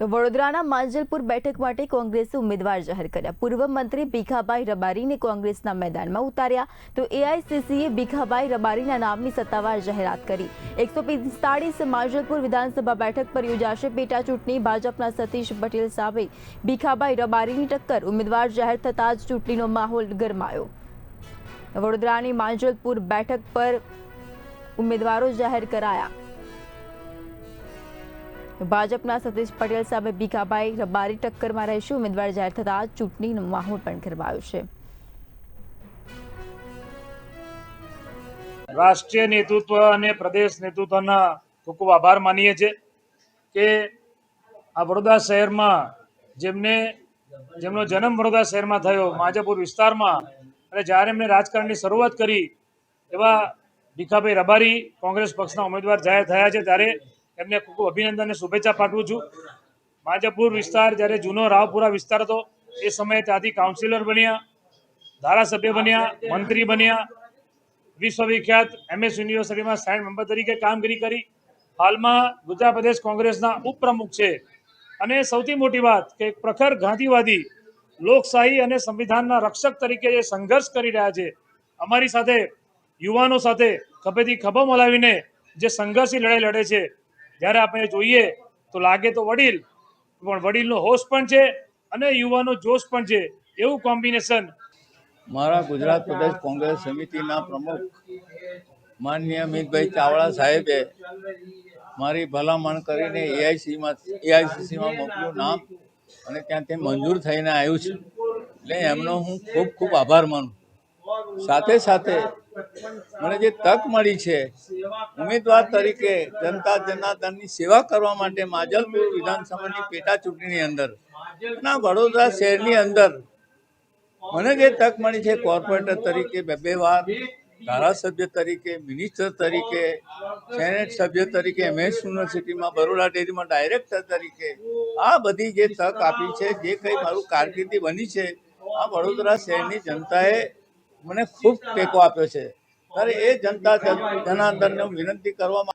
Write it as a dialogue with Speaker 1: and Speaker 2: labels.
Speaker 1: તો વડોદરાના માંજલપુર બેઠક માટે કોંગ્રેસે ઉમેદવાર જાહેર કર્યા। પૂર્વ મંત્રી ભીખાભાઈ રબારીને કોંગ્રેસના મેદાનમાં ઉતાર્યા તો એઆઈસીસીએ ભીખાભાઈ રબારીના નામની સત્તાવાર જાહેરાત કરી। 145 માંજલપુર વિધાનસભા બેઠક પર યોજાશે પેટા ચૂંટણી। ભાજપના સતીશ પટેલ સામે ભીખાભાઈ રબારીની ટક્કર। ઉમેદવાર જાહેર થતાં જ ચૂંટણીનો માહોલ ગરમાયો। વડોદરાની માંજલપુર બેઠક પર ઉમેદવારો જાહેર કરાયા। ભાજપના સતીશ પટેલ સામે ભીખાભાઈ રબારી ટક્કરમાં રહેશે। ઉમેદવાર જાહેર થતાં ચૂંટણીનો માહોલ પણ ગરમાયો છે।
Speaker 2: રાષ્ટ્રીય નેતૃત્વ અને પ્રદેશ નેતૃત્વના ખૂબ ખૂબ આભાર માનીએ છીએ કે આ વડોદરા શહેરમાં જેમનો જન્મ વડોદરા શહેરમાં થયો, માંજલપુર વિસ્તારમાં, અને જ્યારે એમણે રાજકારણની શરૂઆત કરી એવા ભીખાભાઈ રબારી કોંગ્રેસ પક્ષના ઉમેદવાર જાહેર થયા છે, ત્યારે એમને ખૂબ ખૂબ અભિનંદન અને શુભેચ્છા પાઠવું છું। માંજલપુર વિસ્તાર જ્યારે જૂનો રાવપુરા વિસ્તાર હતો એ સમયે ત્યાંથી કાઉન્સિલર બન્યા, ધારાસભ્ય બન્યા, મંત્રી બન્યા, વિશ્વવિખ્યાત MS યુનિવર્સિટીમાં સાયન્સ મેમ્બર તરીકે કામગીરી કરી। હાલમાં ગુજરાત પ્રદેશ કોંગ્રેસના ઉપપ્રમુખ છે। અને સૌથી મોટી વાત કે એક પ્રખર ગાંધીવાદી, લોકશાહી અને સંવિધાનના રક્ષક તરીકે જે સંઘર્ષ કરી રહ્યા છે, અમારી સાથે યુવાનો સાથે ખભેથી ખભો મલાવીને જે સંઘર્ષની લડાઈ લડે છે, જ્યારે આપણે જોઈએ તો લાગે તો વડીલ, પણ વડીલનો હોશ પણ છે અને યુવાનો જોશ પણ છે, એવું કોમ્બિનેશન
Speaker 3: મારા ગુજરાત પ્રદેશ કોંગ્રેસ સમિતિના પ્રમુખ માનનીય અમિતભાઈ ચાવડા સાહેબે મારી ભલામણ કરીને એઆઈસીસીમાં મોકલ્યું નામ, અને ત્યાંથી મંજૂર થઈને આવ્યું છે, એટલે એમનો હું ખૂબ ખૂબ આભાર માનું। સાથે સાથે મને જે તક મળી છે ઉમેદવાર તરીકે જનતા જનાર્દનની સેવા કરવા માટે માંજલપુર વિધાનસભાની પેટા ચૂંટણીની અંદર અને વડોદરા શહેરની અંદર મને જે તક મળી છે કોર્પોરેટર તરીકે બે વાર, ધારાસભ્ય તરીકે, મિનિસ્ટર તરીકે, સેનેટ સભ્ય તરીકે, MS યુનિવર્સિટીમાં બરોડા ડેરીમાં ડાયરેક્ટર તરીકે, આ બધી જે તક આપી છે, જે કંઈ મારું કારકિર્દી બની છે, આ વડોદરા શહેરની જનતાએ મને ખૂબ ટેકો આપ્યો છે। ત્યારે એ જનતા જનાર્દનને વિનંતી કરવામાં